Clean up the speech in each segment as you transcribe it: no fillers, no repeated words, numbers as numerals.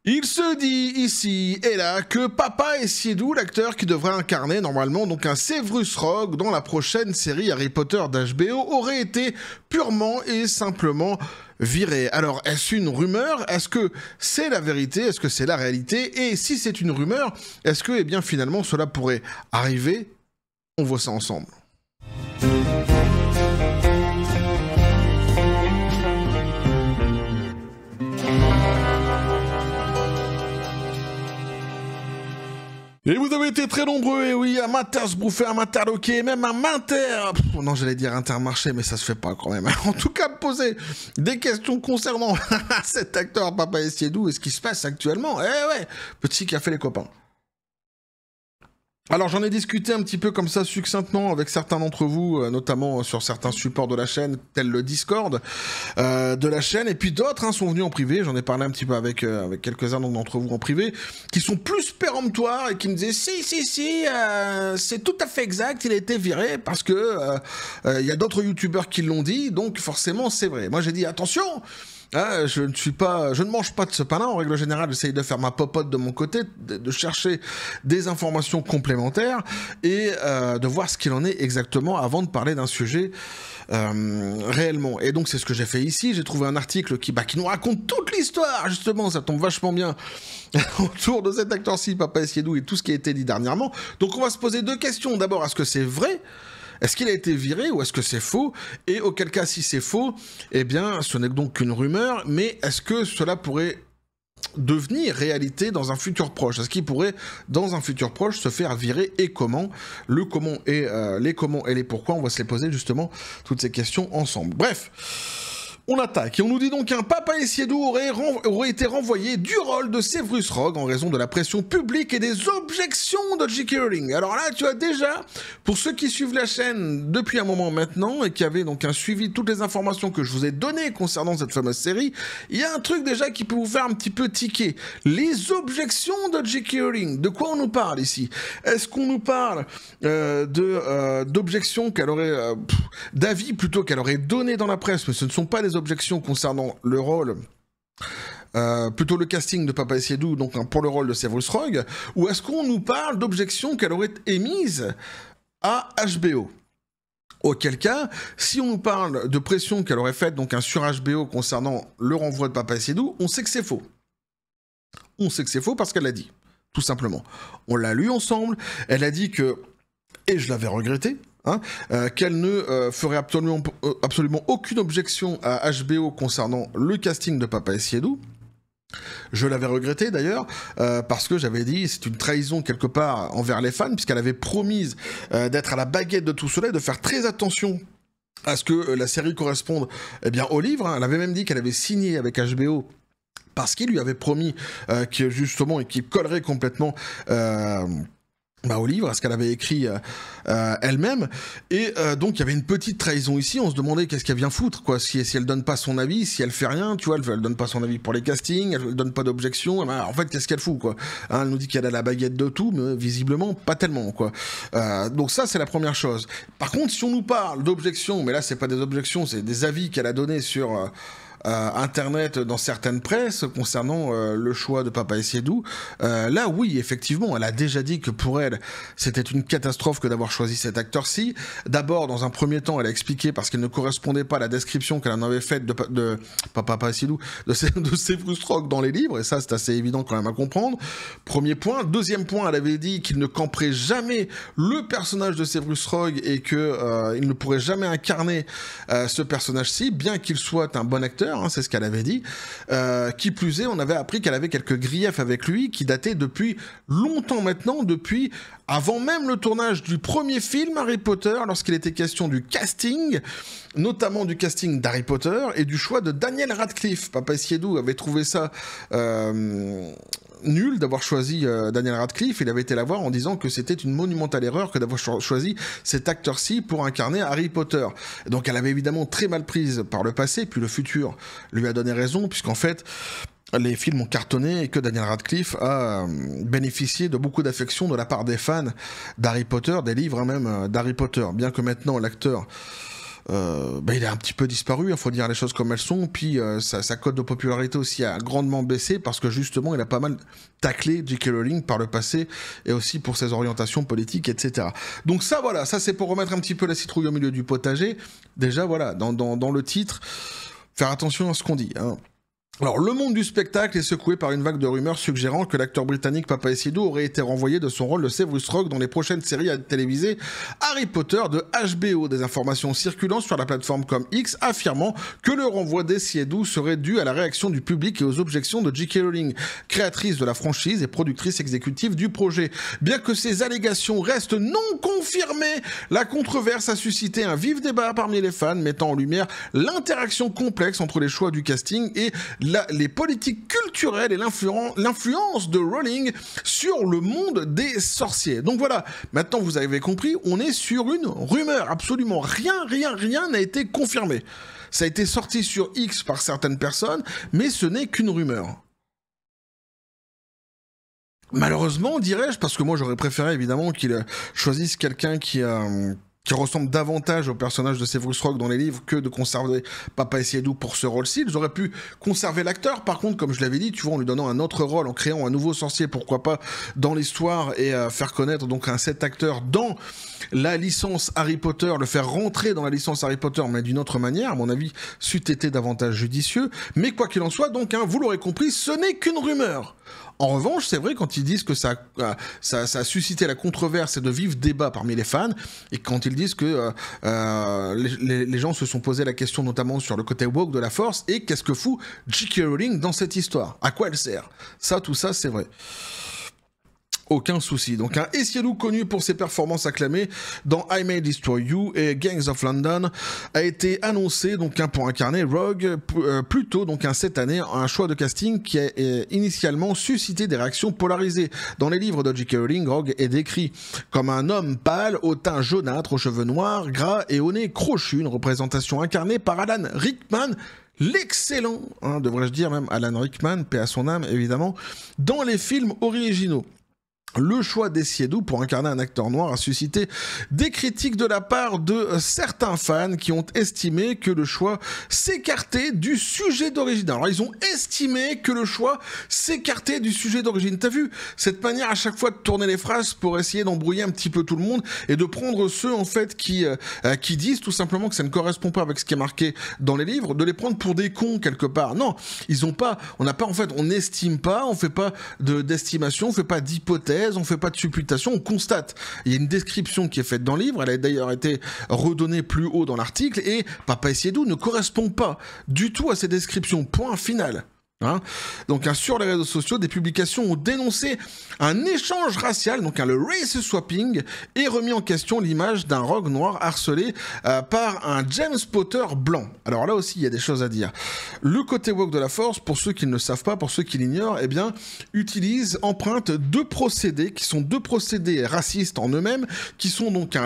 Il se dit ici et là que Papa Essiedu, l'acteur qui devrait incarner normalement donc un Severus Rogue dans la prochaine série Harry Potter d'HBO, aurait été purement et simplement viré. Alors, est-ce une rumeur? Est-ce que c'est la vérité? Est-ce que c'est la réalité? Et si c'est une rumeur, est-ce que, eh bien, finalement, cela pourrait arriver? On voit ça ensemble. Et vous avez été très nombreux, et oui, à m'interbouffer, à m'interloquer, même à non, j'allais dire Intermarché, mais ça se fait pas quand même. En tout cas, poser des questions concernant cet acteur Papa Essiedu et ce qui se passe actuellement. Eh ouais, petit café les copains. Alors j'en ai discuté un petit peu comme ça succinctement avec certains d'entre vous, notamment sur certains supports de la chaîne, tel le Discord de la chaîne, et puis d'autres sont venus en privé, j'en ai parlé un petit peu avec quelques-uns d'entre vous en privé, qui sont plus péremptoires et qui me disaient si, c'est tout à fait exact, il a été viré parce que y a d'autres youtubeurs qui l'ont dit, donc forcément c'est vrai. Moi j'ai dit attention, je ne mange pas de ce pain-là. En règle générale, j'essaye de faire ma popote de mon côté, de chercher des informations complémentaires et de voir ce qu'il en est exactement avant de parler d'un sujet réellement. Et donc, c'est ce que j'ai fait ici. J'ai trouvé un article qui nous raconte toute l'histoire, justement. Ça tombe vachement bien autour de cet acteur-ci, Papa Essiedu, et tout ce qui a été dit dernièrement. Donc, on va se poser deux questions. D'abord, est-ce que c'est vrai ? Est-ce qu'il a été viré ou est-ce que c'est faux? Et auquel cas, si c'est faux, eh bien, ce n'est donc qu'une rumeur, mais est-ce que cela pourrait devenir réalité dans un futur proche? Est-ce qu'il pourrait, dans un futur proche, se faire virer et comment? Le comment et les comment et les pourquoi, on va se les poser justement toutes ces questions ensemble. Bref. On attaque et on nous dit donc qu'un Papa Essiedu aurait été renvoyé du rôle de Severus Rogue en raison de la pression publique et des objections de J.K. Rowling. Alors là, tu as déjà, pour ceux qui suivent la chaîne depuis un moment maintenant et qui avaient donc un suivi de toutes les informations que je vous ai données concernant cette fameuse série, il y a un truc déjà qui peut vous faire un petit peu tiquer. Les objections de J.K. Rowling. De quoi on nous parle ici? Est-ce qu'on nous parle d'objections qu'elle aurait, d'avis plutôt qu'elle aurait donné dans la presse, mais ce ne sont pas des objections concernant le rôle, plutôt le casting de Papa Essiedu, donc pour le rôle de Severus Rogue, ou est-ce qu'on nous parle d'objections qu'elle aurait émises à HBO? Auquel cas, si on nous parle de pression qu'elle aurait faite donc sur HBO concernant le renvoi de Papa Essiedu, on sait que c'est faux. On sait que c'est faux parce qu'elle l'a dit, tout simplement. On l'a lu ensemble, elle a dit que, et je l'avais regretté, qu'elle ne ferait absolument aucune objection à HBO concernant le casting de Papa Essiedu. Je l'avais regretté d'ailleurs, parce que j'avais dit c'est une trahison quelque part envers les fans, puisqu'elle avait promis d'être à la baguette de tout cela et de faire très attention à ce que la série corresponde au livre. Elle avait même dit qu'elle avait signé avec HBO parce qu'il lui avait promis que justement et qu'il collerait complètement au livre, à ce qu'elle avait écrit elle-même, et donc il y avait une petite trahison ici. On se demandait qu'est-ce qu'elle vient foutre, quoi, si elle donne pas son avis, si elle fait rien, tu vois, elle donne pas son avis pour les castings, elle donne pas d'objection, en fait qu'est-ce qu'elle fout, quoi, elle nous dit qu'elle a la baguette de tout, mais visiblement pas tellement, quoi. Donc ça c'est la première chose. Par contre, si on nous parle d'objections, mais là c'est pas des objections, c'est des avis qu'elle a donnés sur Internet dans certaines presses concernant le choix de Papa Essiedu, là oui effectivement elle a déjà dit que pour elle c'était une catastrophe que d'avoir choisi cet acteur-ci. D'abord dans un premier temps elle a expliqué parce qu'il ne correspondait pas à la description qu'elle en avait faite de Papa Essiedu, de Severus Rogue dans les livres, et ça c'est assez évident quand même à comprendre. Premier point. Deuxième point, elle avait dit qu'il ne camperait jamais le personnage de Severus Rogue et que il ne pourrait jamais incarner ce personnage-ci, bien qu'il soit un bon acteur. C'est ce qu'elle avait dit. Qui plus est, on avait appris qu'elle avait quelques griefs avec lui qui dataient depuis longtemps maintenant, depuis avant même le tournage du premier film Harry Potter, lorsqu'il était question du casting, notamment du casting d'Harry Potter et du choix de Daniel Radcliffe. Papa Essiedu avait trouvé ça nul d'avoir choisi Daniel Radcliffe. Il avait été la voir en disant que c'était une monumentale erreur que d'avoir choisi cet acteur-ci pour incarner Harry Potter. Donc elle avait évidemment très mal prise par le passé, puis le futur lui a donné raison, puisqu'en fait les films ont cartonné et que Daniel Radcliffe a bénéficié de beaucoup d'affection de la part des fans d'Harry Potter, des livres même d'Harry Potter, bien que maintenant l'acteur il a un petit peu disparu, il faut dire les choses comme elles sont, puis sa cote de popularité aussi a grandement baissé parce que justement il a pas mal taclé J.K. Rowling par le passé et aussi pour ses orientations politiques, etc. Donc ça voilà, ça c'est pour remettre un petit peu la citrouille au milieu du potager. Déjà voilà, dans le titre, faire attention à ce qu'on dit, hein. Alors, le monde du spectacle est secoué par une vague de rumeurs suggérant que l'acteur britannique Papaessidou aurait été renvoyé de son rôle de Severus Rogue dans les prochaines séries télévisées Harry Potter de HBO. Des informations circulant sur la plateforme comme X affirmant que le renvoi d'Essidou serait dû à la réaction du public et aux objections de J.K. Rowling, créatrice de la franchise et productrice exécutive du projet. Bien que ces allégations restent non confirmées, la controverse a suscité un vif débat parmi les fans, mettant en lumière l'interaction complexe entre les choix du casting et les politiques culturelles et l'influence de Rowling sur le monde des sorciers. Donc voilà, maintenant vous avez compris, on est sur une rumeur, absolument rien n'a été confirmé. Ça a été sorti sur X par certaines personnes, mais ce n'est qu'une rumeur. Malheureusement, dirais-je, parce que moi j'aurais préféré évidemment qu'il choisisse quelqu'un qui ressemble davantage au personnage de Severus Rogue dans les livres que de conserver Papaessidou pour ce rôle-ci. J'aurais pu conserver l'acteur, par contre, comme je l'avais dit, tu vois, en lui donnant un autre rôle, en créant un nouveau sorcier, pourquoi pas, dans l'histoire, et faire connaître donc cet acteur dans la licence Harry Potter, le faire rentrer dans la licence Harry Potter, mais d'une autre manière, à mon avis, c'eût été davantage judicieux. Mais quoi qu'il en soit, donc, hein, vous l'aurez compris, ce n'est qu'une rumeur. En revanche, c'est vrai, quand ils disent que ça a suscité la controverse et de vifs débats parmi les fans, et quand ils disent que les gens se sont posé la question notamment sur le côté woke de la Force, et qu'est-ce que fout J.K. Rowling dans cette histoire? À quoi elle sert? Tout ça, c'est vrai. Aucun souci. Donc un Essidou connu pour ses performances acclamées dans I May Destroy You et Gangs of London a été annoncé donc pour incarner Rogue plus tôt donc cette année, un choix de casting qui a initialement suscité des réactions polarisées. Dans les livres de J.K. Rowling, Rogue est décrit comme un homme pâle au teint jaunâtre, aux cheveux noirs, gras et au nez crochu, une représentation incarnée par Alan Rickman. L'excellent, devrais-je dire même Alan Rickman, paix à son âme évidemment, dans les films originaux. Le choix d'Essidou pour incarner un acteur noir a suscité des critiques de la part de certains fans qui ont estimé que le choix s'écartait du sujet d'origine. Alors ils ont estimé que le choix s'écartait du sujet d'origine. T'as vu cette manière à chaque fois de tourner les phrases pour essayer d'embrouiller un petit peu tout le monde et de prendre ceux en fait qui disent tout simplement que ça ne correspond pas avec ce qui est marqué dans les livres, de les prendre pour des cons quelque part. Non, on n'estime pas, on fait pas d'estimation, on fait pas d'hypothèse. On fait pas de supputation, on constate. Il y a une description qui est faite dans le livre, elle a d'ailleurs été redonnée plus haut dans l'article, et Papaessidou ne correspond pas du tout à ces descriptions. Point final. Donc sur les réseaux sociaux, des publications ont dénoncé un échange racial, donc le race swapping, et remis en question l'image d'un Rogue noir harcelé par un James Potter blanc. Alors là aussi, il y a des choses à dire. Le côté woke de la Force, pour ceux qui ne le savent pas, pour ceux qui l'ignorent, emprunte deux procédés, qui sont deux procédés racistes en eux-mêmes, qui sont donc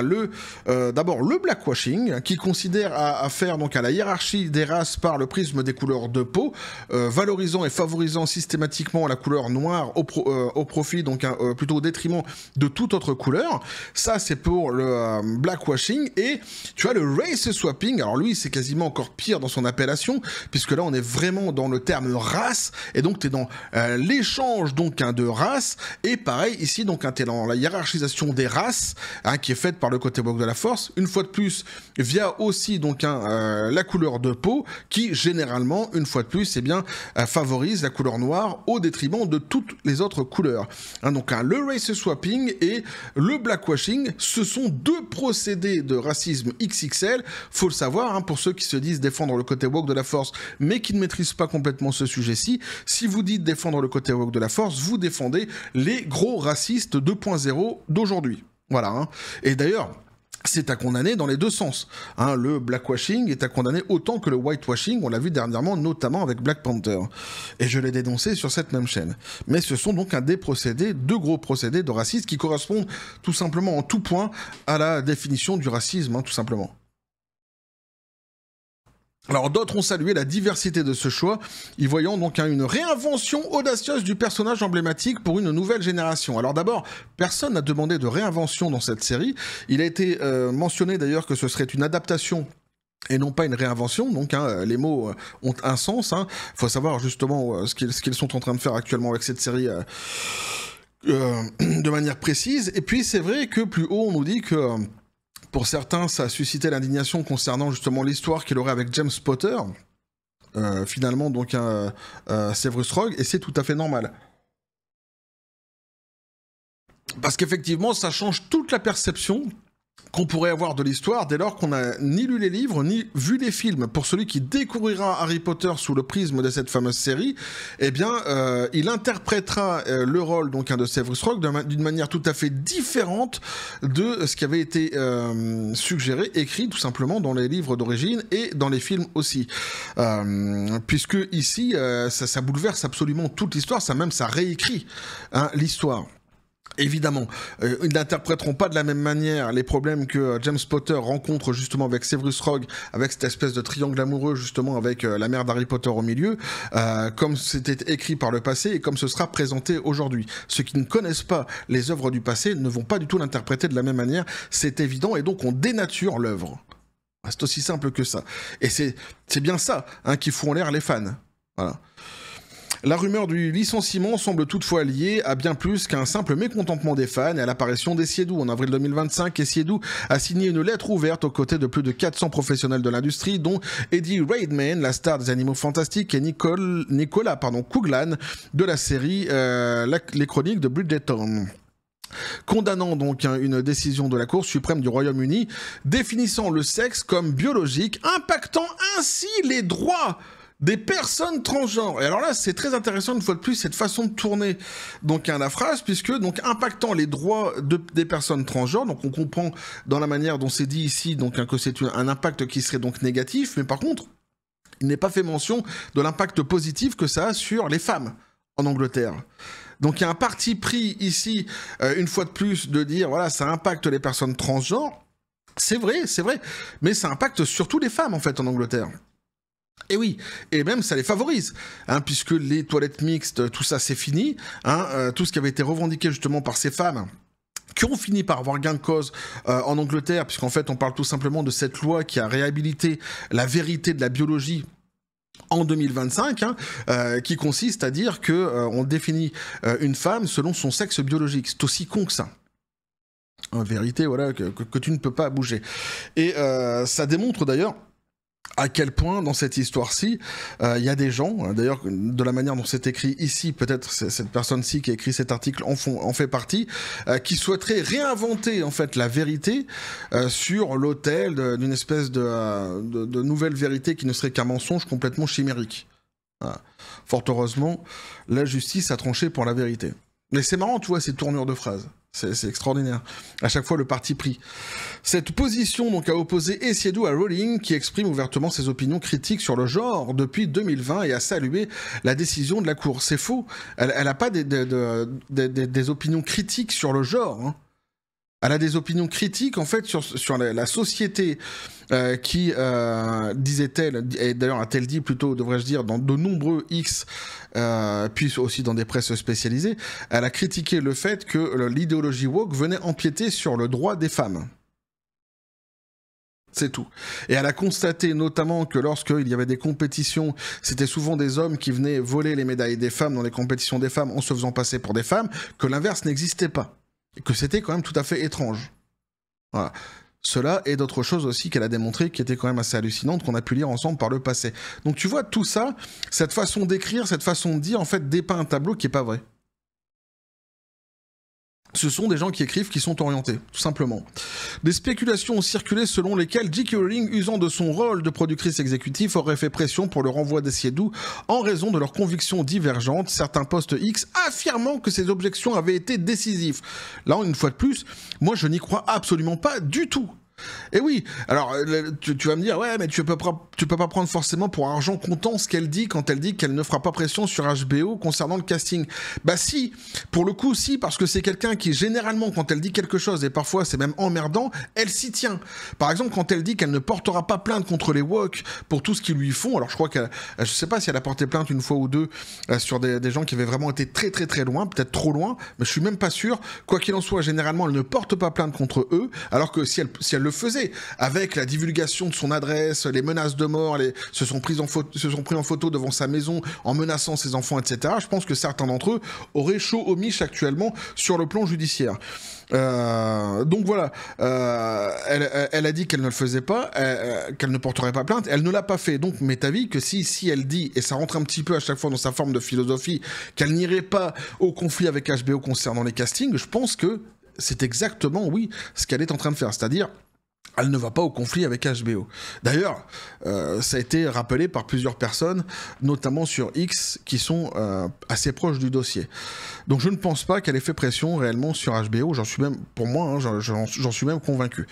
d'abord le blackwashing, qui considère à faire donc à la hiérarchie des races par le prisme des couleurs de peau, valorisant et favorisant systématiquement la couleur noire au profit, donc plutôt au détriment de toute autre couleur. Ça, c'est pour le blackwashing. Et tu as le race swapping. Alors lui, c'est quasiment encore pire dans son appellation, puisque là, on est vraiment dans le terme race, et donc tu es dans l'échange donc de race. Et pareil, ici, donc tu es dans la hiérarchisation des races, qui est faite par le côté woke de la Force, une fois de plus, via aussi donc la couleur de peau, qui généralement, une fois de plus, favorise la couleur noire au détriment de toutes les autres couleurs. Donc le race swapping et le blackwashing, ce sont deux procédés de racisme XXL, faut le savoir, pour ceux qui se disent défendre le côté woke de la Force, mais qui ne maîtrisent pas complètement ce sujet-ci. Si vous dites défendre le côté woke de la Force, vous défendez les gros racistes 2.0 d'aujourd'hui. Voilà. Et d'ailleurs, c'est à condamner dans les deux sens. Le blackwashing est à condamner autant que le whitewashing, on l'a vu dernièrement, notamment avec Black Panther. Et je l'ai dénoncé sur cette même chaîne. Mais ce sont donc deux gros procédés de racisme qui correspondent tout simplement en tout point à la définition du racisme, tout simplement. Alors d'autres ont salué la diversité de ce choix, y voyant donc une réinvention audacieuse du personnage emblématique pour une nouvelle génération. Alors d'abord, personne n'a demandé de réinvention dans cette série. Il a été mentionné d'ailleurs que ce serait une adaptation et non pas une réinvention. Donc les mots ont un sens. Faut savoir justement ce qu'ils sont en train de faire actuellement avec cette série de manière précise. Et puis c'est vrai que plus haut on nous dit que pour certains ça a suscité l'indignation concernant justement l'histoire qu'il aurait avec James Potter, finalement donc Severus Rogue, et c'est tout à fait normal. Parce qu'effectivement ça change toute la perception qu'on pourrait avoir de l'histoire dès lors qu'on n'a ni lu les livres, ni vu les films. Pour celui qui découvrira Harry Potter sous le prisme de cette fameuse série, eh bien, il interprétera le rôle donc de Severus Rogue d'une manière tout à fait différente de ce qui avait été suggéré, écrit tout simplement dans les livres d'origine et dans les films aussi. Puisque ici, ça bouleverse absolument toute l'histoire, ça réécrit l'histoire. Évidemment, ils n'interpréteront pas de la même manière les problèmes que James Potter rencontre justement avec Severus Rogue, avec cette espèce de triangle amoureux justement avec la mère d'Harry Potter au milieu, comme c'était écrit par le passé et comme ce sera présenté aujourd'hui. Ceux qui ne connaissent pas les œuvres du passé ne vont pas du tout l'interpréter de la même manière, c'est évident, et donc on dénature l'œuvre. C'est aussi simple que ça. Et c'est bien ça qui fout en l'air les fans. Voilà. La rumeur du licenciement semble toutefois liée à bien plus qu'un simple mécontentement des fans et à l'apparition d'Essiedou. En avril 2025,Essiedou a signé une lettre ouverte aux côtés de plus de 400 professionnels de l'industrie, dont Eddie Redmayne, la star des Animaux Fantastiques, et Nicolas Coughlin de la série Les Chroniques de Bridgerton. Condamnant donc une décision de la Cour suprême du Royaume-Uni, définissant le sexe comme biologique, impactant ainsi les droits des personnes transgenres. Et alors là, c'est très intéressant une fois de plus cette façon de tourner donc la phrase, puisque donc impactant les droits des personnes transgenres, donc on comprend dans la manière dont c'est dit ici donc que c'est un impact qui serait donc négatif, mais par contre, il n'est pas fait mention de l'impact positif que ça a sur les femmes en Angleterre. Donc il y a un parti pris ici, une fois de plus, de dire voilà, ça impacte les personnes transgenres. C'est vrai, mais ça impacte surtout les femmes en fait en Angleterre. Et oui, et même ça les favorise, puisque les toilettes mixtes, tout ça c'est fini, tout ce qui avait été revendiqué justement par ces femmes qui ont fini par avoir gain de cause en Angleterre, puisqu'en fait on parle tout simplement de cette loi qui a réhabilité la vérité de la biologie en 2025, qui consiste à dire qu'on définit une femme selon son sexe biologique. C'est aussi con que ça. En vérité, voilà, que tu ne peux pas bouger. Et ça démontre d'ailleurs à quel point, dans cette histoire-ci, il y a des gens, d'ailleurs, de la manière dont c'est écrit ici, peut-être cette personne-ci qui a écrit cet article en fait partie, qui souhaiterait réinventer, en fait, la vérité sur l'autel d'une espèce de nouvelle vérité qui ne serait qu'un mensonge complètement chimérique. Voilà. Fort heureusement, la justice a tranché pour la vérité. Mais c'est marrant, tu vois, ces tournures de phrases. C'est extraordinaire. À chaque fois, le parti pris. Cette position donc a opposé Essiedou à Rowling, qui exprime ouvertement ses opinions critiques sur le genre depuis 2020 et a salué la décision de la Cour. C'est faux. Elle n'a pas des opinions critiques sur le genre. Elle a des opinions critiques, en fait, sur la société qui, disait-elle, et d'ailleurs a-t-elle dit plutôt, devrais-je dire, dans de nombreux X, puis aussi dans des presses spécialisées, elle a critiqué le fait que l'idéologie woke venait empiéter sur le droit des femmes. C'est tout. Et elle a constaté notamment que lorsqu'il y avait des compétitions, c'était souvent des hommes qui venaient voler les médailles des femmes dans les compétitions des femmes en se faisant passer pour des femmes, que l'inverse n'existait pas. Et que c'était quand même tout à fait étrange. Voilà. Cela et d'autres choses aussi qu'elle a démontrées qui étaient quand même assez hallucinantes, qu'on a pu lire ensemble par le passé. Donc tu vois, tout ça, cette façon d'écrire, cette façon de dire, en fait, dépeint un tableau qui est pas vrai. Ce sont des gens qui écrivent, qui sont orientés, tout simplement. Des spéculations ont circulé selon lesquelles J.K. Rowling, usant de son rôle de productrice exécutive, aurait fait pression pour le renvoi d'Essiedou en raison de leurs convictions divergentes, certains posts X affirmant que ces objections avaient été décisives. Là, une fois de plus, moi je n'y crois absolument pas du tout. Et oui, alors tu vas me dire, ouais, mais tu peux pas prendre forcément pour argent comptant ce qu'elle dit quand elle dit qu'elle ne fera pas pression sur HBO concernant le casting. Bah si, pour le coup si, parce que c'est quelqu'un qui généralement quand elle dit quelque chose, et parfois c'est même emmerdant, elle s'y tient. Par exemple, quand elle dit qu'elle ne portera pas plainte contre les woke pour tout ce qu'ils lui font, alors je crois qu'elle, je sais pas si elle a porté plainte une fois ou deux sur des gens qui avaient vraiment été très très très loin, peut-être trop loin, mais je suis même pas sûr. Quoi qu'il en soit, généralement elle ne porte pas plainte contre eux, alors que si elle le le faisait, avec la divulgation de son adresse, les menaces de mort, se sont pris en photo devant sa maison en menaçant ses enfants, etc. Je pense que certains d'entre eux auraient chaud au mich actuellement sur le plan judiciaire. Donc voilà, elle a dit qu'elle ne le faisait pas, qu'elle ne porterait pas plainte, elle ne l'a pas fait. Donc m'est avis que si elle dit, et ça rentre un petit peu à chaque fois dans sa forme de philosophie, qu'elle n'irait pas au conflit avec HBO concernant les castings, je pense que c'est exactement, oui, ce qu'elle est en train de faire, c'est-à-dire elle ne va pas au conflit avec HBO. D'ailleurs, ça a été rappelé par plusieurs personnes, notamment sur X, qui sont assez proches du dossier. Donc je ne pense pas qu'elle ait fait pression réellement sur HBO, j'en suis même, pour moi, hein, j'en suis même convaincu.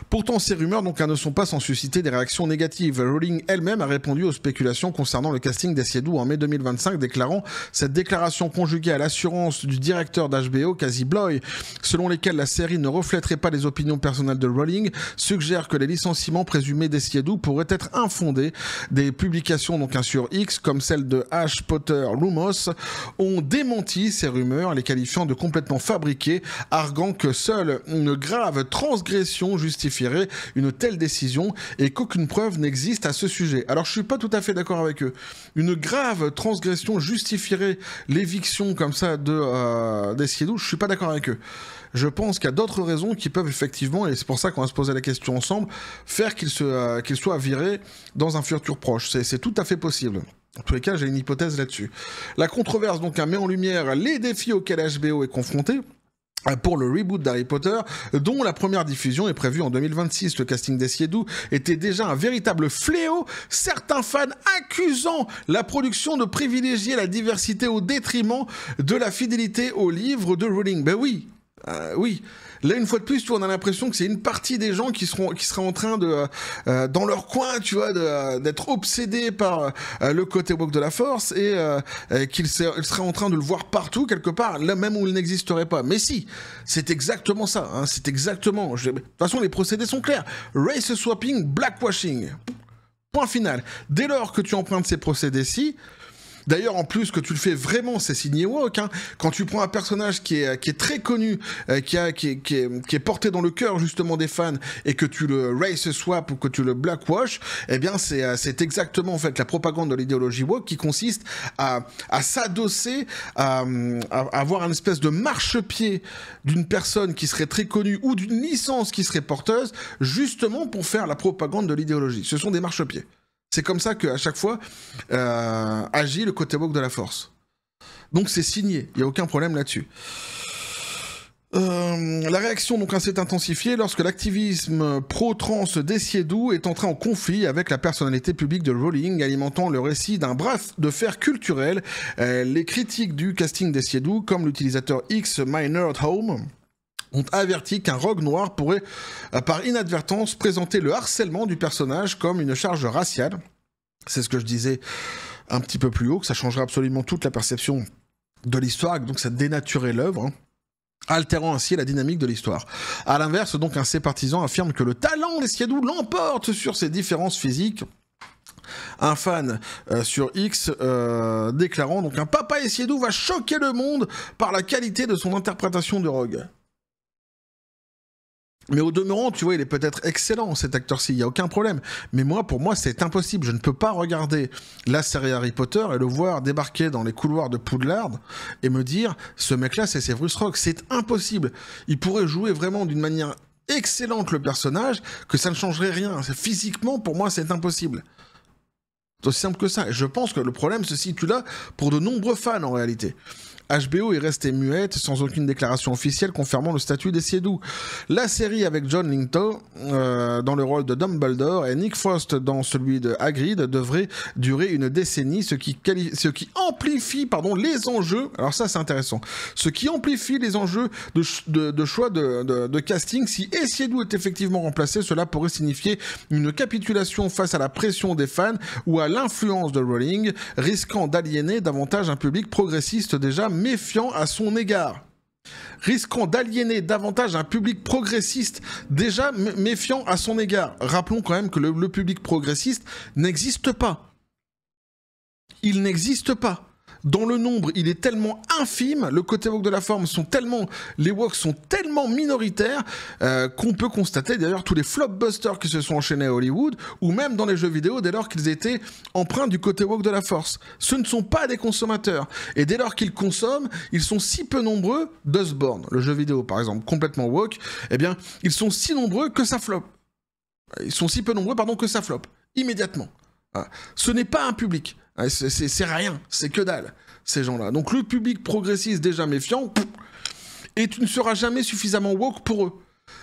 Pourtant, ces rumeurs donc, ne sont pas sans susciter des réactions négatives. Rowling elle-même a répondu aux spéculations concernant le casting d'Essiedou en mai 2025, déclarant « Cette déclaration conjuguée à l'assurance du directeur d'HBO, Casey Bloy, selon lesquelles la série ne reflèterait pas les opinions personnelles de Rowling, suggère que les licenciements présumés d'Essiedou pourraient être infondés. Des publications donc sur X, comme celle de Ash Potter Lumos, ont démenti ces rumeurs, les qualifiant de complètement fabriquées, arguant que seule une grave transgression justifierait une telle décision et qu'aucune preuve n'existe à ce sujet. Alors je suis pas tout à fait d'accord avec eux. Une grave transgression justifierait l'éviction comme ça d'Essiedou, je suis pas d'accord avec eux. Je pense qu'il y a d'autres raisons qui peuvent effectivement, et c'est pour ça qu'on va se poser la question ensemble, faire qu'il soit viré dans un futur proche. C'est tout à fait possible. En tous les cas, j'ai une hypothèse là-dessus. La controverse donc met en lumière les défis auxquels HBO est confronté pour le reboot d'Harry Potter, dont la première diffusion est prévue en 2026. Le casting d'Essiedou était déjà un véritable fléau, certains fans accusant la production de privilégier la diversité au détriment de la fidélité au livre de Rowling. Ben oui, oui. Là, une fois de plus, tu vois, on a l'impression que c'est une partie des gens qui seraient en train de, dans leur coin, tu vois, d'être obsédés par le côté woke de la force et qu'ils seraient en train de le voir partout, quelque part, là même où il n'existerait pas. Mais si, c'est exactement ça, hein, c'est exactement... De toute façon, les procédés sont clairs. Race swapping, blackwashing. Point final. Dès lors que tu empruntes ces procédés-ci, d'ailleurs, en plus, que tu le fais vraiment, c'est signé woke. Hein. Quand tu prends un personnage qui est très connu, qui est porté dans le cœur justement des fans, et que tu le race swap ou que tu le blackwash, eh bien, c'est exactement en fait la propagande de l'idéologie woke qui consiste à s'adosser, à avoir une espèce de marchepied d'une personne qui serait très connue ou d'une licence qui serait porteuse, justement pour faire la propagande de l'idéologie. Ce sont des marchepieds. C'est comme ça qu'à chaque fois agit le côté woke de la force. Donc c'est signé, il n'y a aucun problème là-dessus. La réaction donc s'est intensifiée lorsque l'activisme pro-trans d'Essiedou est entré en conflit avec la personnalité publique de Rowling, alimentant le récit d'un bras de fer culturel. Les critiques du casting d'Essiedou, comme l'utilisateur X Minerd Home, ont averti qu'un rogue noir pourrait, par inadvertance, présenter le harcèlement du personnage comme une charge raciale. C'est ce que je disais un petit peu plus haut, que ça changerait absolument toute la perception de l'histoire, donc ça dénaturait l'œuvre, hein, altérant ainsi la dynamique de l'histoire. A l'inverse, donc, ses partisans affirment que le talent d'Essiedou l'emporte sur ses différences physiques. Un fan sur X déclarant donc un papaEssiedou va choquer le monde par la qualité de son interprétation de Rogue. Mais au demeurant, tu vois, il est peut-être excellent, cet acteur-ci, il n'y a aucun problème. Mais moi, pour moi, c'est impossible. Je ne peux pas regarder la série Harry Potter et le voir débarquer dans les couloirs de Poudlard et me dire, ce mec-là, c'est Severus Rogue. C'est impossible. Il pourrait jouer vraiment d'une manière excellente le personnage, que ça ne changerait rien. Physiquement, pour moi, c'est impossible. C'est aussi simple que ça. Et je pense que le problème se situe là pour de nombreux fans, en réalité. HBO est restée muette, sans aucune déclaration officielle confirmant le statut d'Essiedou. La série avec John Lithgow dans le rôle de Dumbledore et Nick Frost dans celui de Hagrid devrait durer une décennie, ce qui amplifie les enjeux, alors ça c'est intéressant, ce qui amplifie les enjeux de choix de casting. SiEssiedou est effectivement remplacé, cela pourrait signifier une capitulation face à la pression des fans ou à l'influence de Rowling, risquant d'aliéner davantage un public progressiste déjà méfiant à son égard. Risquant d'aliéner davantage un public progressiste déjà méfiant à son égard. Rappelons quand même que le public progressiste n'existe pas. Il n'existe pas. dans le nombre, il est tellement infime, le côté woke de la forme les woke sont tellement minoritaires qu'on peut constater d'ailleurs tous les flopbusters qui se sont enchaînés à Hollywood ou même dans les jeux vidéo dès lors qu'ils étaient empreints du côté woke de la force. Ce ne sont pas des consommateurs et dès lors qu'ils consomment, ils sont si peu nombreux, Dustborn, le jeu vidéo par exemple, complètement woke, eh bien ils sont si nombreux que ça floppe. Ils sont si peu nombreux, pardon, que ça floppe, immédiatement. Ce n'est pas un public. C'est rien, c'est que dalle, ces gens-là. Donc le public progressiste déjà méfiant, et tu ne seras jamais suffisamment woke pour eux.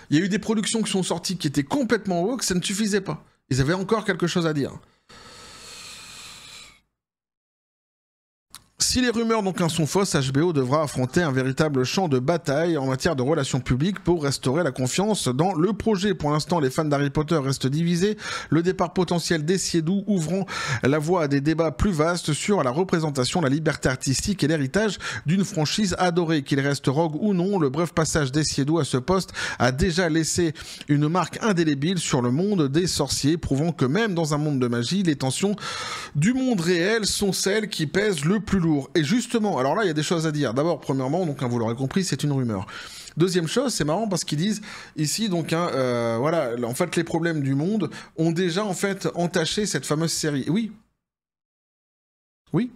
Il y a eu des productions qui sont sorties qui étaient complètement woke, ça ne suffisait pas. Ils avaient encore quelque chose à dire. Si les rumeurs donc sont fausses, HBO devra affronter un véritable champ de bataille en matière de relations publiques pour restaurer la confiance dans le projet. Pour l'instant, les fans d'Harry Potter restent divisés. Le départ potentiel d'Essiedou ouvrant la voie à des débats plus vastes sur la représentation, la liberté artistique et l'héritage d'une franchise adorée. Qu'il reste rogue ou non, le bref passage d'Essiedou à ce poste a déjà laissé une marque indélébile sur le monde des sorciers, prouvant que même dans un monde de magie, les tensions du monde réel sont celles qui pèsent le plus lourd. Et justement, alors là, il y a des choses à dire. D'abord, premièrement, donc, vous l'aurez compris, c'est une rumeur. Deuxième chose, c'est marrant parce qu'ils disent ici, donc, voilà, en fait, les problèmes du monde ont déjà, en fait, entaché cette fameuse série. Oui. Oui.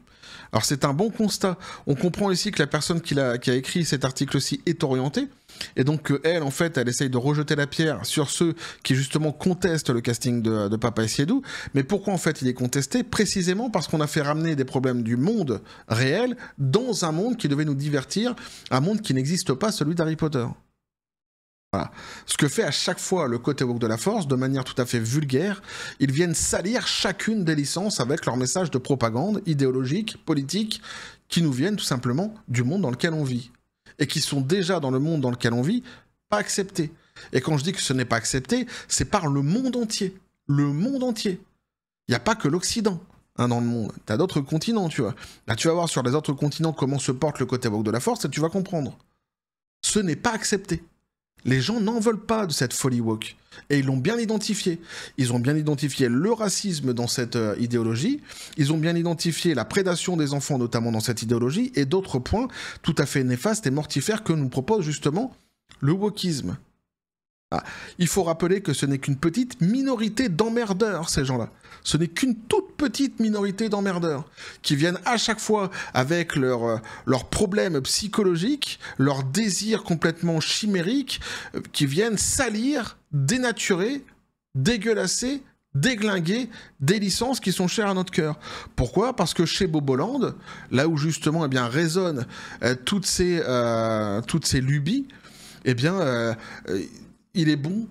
Alors, c'est un bon constat. On comprend ici que la personne qui a écrit cet article-ci est orientée. Et donc elle, en fait, elle essaye de rejeter la pierre sur ceux qui justement contestent le casting de Papa Essiedou. Mais pourquoi en fait il est contesté? Précisément parce qu'on a fait ramener des problèmes du monde réel dans un monde qui devait nous divertir, un monde qui n'existe pas, celui d'Harry Potter. Voilà. Ce que fait à chaque fois le côté woke de la force, de manière tout à fait vulgaire, ils viennent salir chacune des licences avec leur message de propagande idéologique, politique, qui nous viennent tout simplement du monde dans lequel on vit. Et qui sont déjà dans le monde dans lequel on vit, pas acceptés. Et quand je dis que ce n'est pas accepté, c'est par le monde entier. Le monde entier. Il n'y a pas que l'Occident dans le monde. Tu as d'autres continents, tu vois. Là, tu vas voir sur les autres continents comment se porte le côté woke de la force et tu vas comprendre. Ce n'est pas accepté. Les gens n'en veulent pas de cette folie woke. Et ils l'ont bien identifié. Ils ont bien identifié le racisme dans cette idéologie. Ils ont bien identifié la prédation des enfants, notamment dans cette idéologie, et d'autres points tout à fait néfastes et mortifères que nous propose justement le wokisme. Ah, il faut rappeler que ce n'est qu'une petite minorité d'emmerdeurs, ces gens-là. Ce n'est qu'une toute petite minorité d'emmerdeurs qui viennent à chaque fois avec leurs problèmes psychologiques, leurs désirs complètement chimériques, qui viennent salir, dénaturer, dégueulasser, déglinguer des licences qui sont chères à notre cœur. Pourquoi? Parce que chez Boboland, là où justement eh bien, résonnent toutes ces lubies, eh bien... il est bon,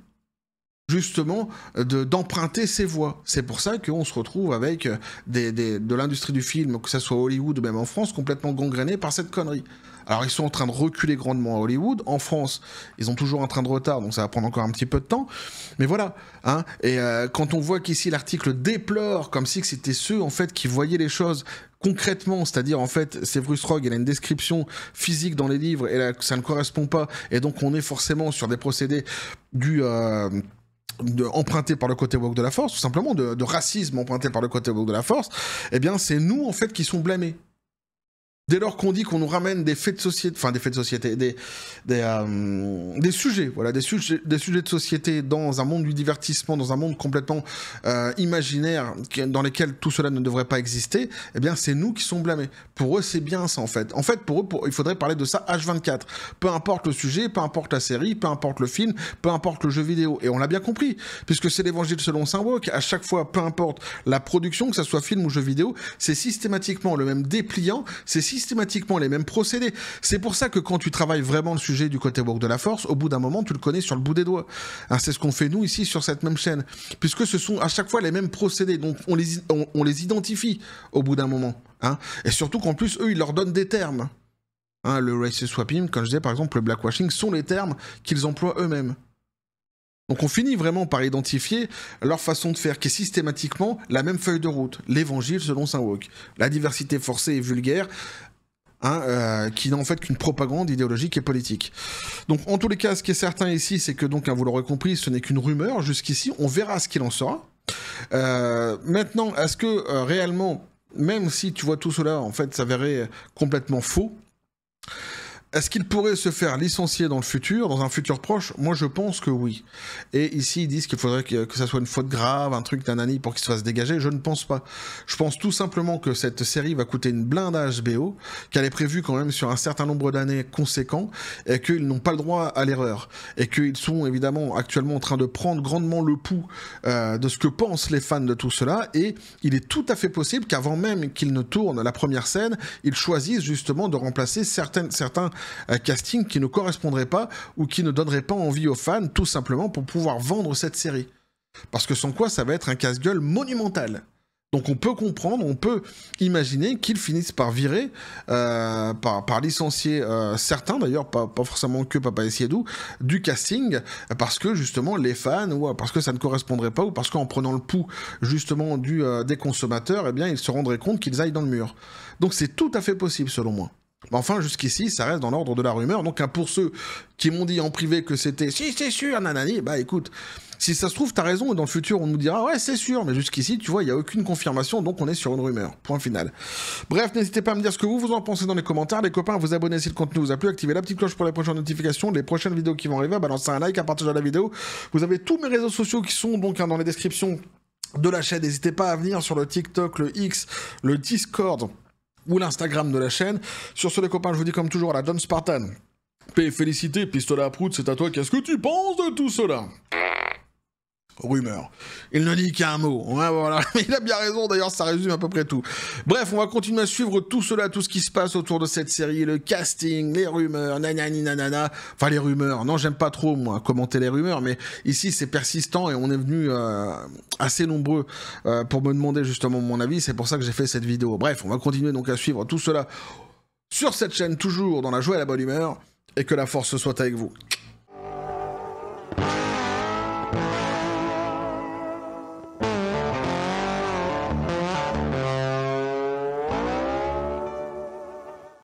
justement, d'emprunter ses voies. C'est pour ça qu'on se retrouve avec de l'industrie du film, que ce soit Hollywood ou même en France, complètement gangrénée par cette connerie. Alors, ils sont en train de reculer grandement à Hollywood. En France, ils ont toujours un train de retard, donc ça va prendre encore un petit peu de temps. Mais voilà. Hein. Et quand on voit qu'ici, l'article déplore, comme si c'était ceux, en fait, qui voyaient les choses concrètement, c'est-à-dire, en fait, Severus Rogue, il a une description physique dans les livres, et là, ça ne correspond pas, et donc on est forcément sur des procédés emprunté par le côté woke de la force, tout simplement, de racisme emprunté par le côté woke de la force, eh bien, c'est nous, en fait, qui sont blâmés. Dès lors qu'on dit qu'on nous ramène des faits de société, enfin des faits de société, des sujets, voilà, des sujets de société dans un monde du divertissement, dans un monde complètement imaginaire, dans lequel tout cela ne devrait pas exister, eh bien c'est nous qui sommes blâmés. Pour eux, c'est bien ça en fait. En fait, pour eux, il faudrait parler de ça H24. Peu importe le sujet, peu importe la série, peu importe le film, peu importe le jeu vidéo. Et on l'a bien compris, puisque c'est l'évangile selon saint Woke. À chaque fois, peu importe la production, que ça soit film ou jeu vidéo, c'est systématiquement le même dépliant, c'est systématiquement les mêmes procédés. C'est pour ça que quand tu travailles vraiment le sujet du côté woke de la force, au bout d'un moment, tu le connais sur le bout des doigts. Hein, c'est ce qu'on fait nous ici sur cette même chaîne, puisque ce sont à chaque fois les mêmes procédés, donc on les identifie au bout d'un moment. Hein, et surtout qu'en plus, eux, ils leur donnent des termes. Hein, le racist swapping, comme je disais, par exemple, le blackwashing, sont les termes qu'ils emploient eux-mêmes. Donc on finit vraiment par identifier leur façon de faire, qui est systématiquement la même feuille de route, l'évangile selon saint Woke. La diversité forcée et vulgaire, hein, qui n'a en fait qu'une propagande idéologique et politique. Donc en tous les cas, ce qui est certain ici, c'est que donc, hein, vous l'aurez compris, ce n'est qu'une rumeur jusqu'ici, on verra ce qu'il en sera. Maintenant, est-ce que réellement même si tu vois tout cela en fait s'avérer complètement faux, est-ce qu'il pourrait se faire licencier dans le futur, dans un futur proche? Moi, je pense que oui. Et ici, ils disent qu'il faudrait que ça soit une faute grave, un truc nanani pour qu'il se fasse dégager. Je ne pense pas. Je pense tout simplement que cette série va coûter une blinde à HBO, qu'elle est prévue quand même sur un certain nombre d'années conséquents, et qu'ils n'ont pas le droit à l'erreur. Et qu'ils sont évidemment actuellement en train de prendre grandement le pouls de ce que pensent les fans de tout cela. Et il est tout à fait possible qu'avant même qu'ils ne tournent la première scène, ils choisissent justement de remplacer certains casting qui ne correspondrait pas ou qui ne donnerait pas envie aux fans, tout simplement pour pouvoir vendre cette série. Parce que sans quoi, ça va être un casse-gueule monumental. Donc on peut comprendre, on peut imaginer qu'ils finissent par virer, par licencier certains, d'ailleurs, pas forcément que Papa et Siedou, du casting, parce que justement les fans, ou parce que ça ne correspondrait pas, ou parce qu'en prenant le pouls justement des consommateurs, eh bien ils se rendraient compte qu'ils aillent dans le mur. Donc c'est tout à fait possible selon moi. Mais enfin, jusqu'ici, ça reste dans l'ordre de la rumeur. Donc, pour ceux qui m'ont dit en privé que c'était « si, c'est sûr, nanani », bah écoute, si ça se trouve, t'as raison, et dans le futur, on nous dira « ouais, c'est sûr », mais jusqu'ici, tu vois, il n'y a aucune confirmation, donc on est sur une rumeur. Point final. Bref, n'hésitez pas à me dire ce que vous en pensez dans les commentaires. Les copains, à vous abonner si le contenu vous a plu, activez la petite cloche pour les prochaines notifications, les prochaines vidéos qui vont arriver, balancez un like, à partager la vidéo. Vous avez tous mes réseaux sociaux qui sont donc dans les descriptions de la chaîne. N'hésitez pas à venir sur le TikTok, le X, le Discord ou l'Instagram de la chaîne. Sur ce, les copains, je vous dis comme toujours à la Don Spartan. Paix et félicité, pistolet à prout, c'est à toi. Qu'est-ce que tu penses de tout cela? Rumeur. Il ne dit qu'un mot. Ouais, voilà. Il a bien raison, d'ailleurs, ça résume à peu près tout. Bref, on va continuer à suivre tout cela, tout ce qui se passe autour de cette série, le casting, les rumeurs, nanani nanana. Enfin, les rumeurs. Non, j'aime pas trop, moi, commenter les rumeurs, mais ici, c'est persistant et on est venu assez nombreux pour me demander justement mon avis. C'est pour ça que j'ai fait cette vidéo. Bref, on va continuer donc à suivre tout cela sur cette chaîne, toujours dans la joie et la bonne humeur, et que la force soit avec vous.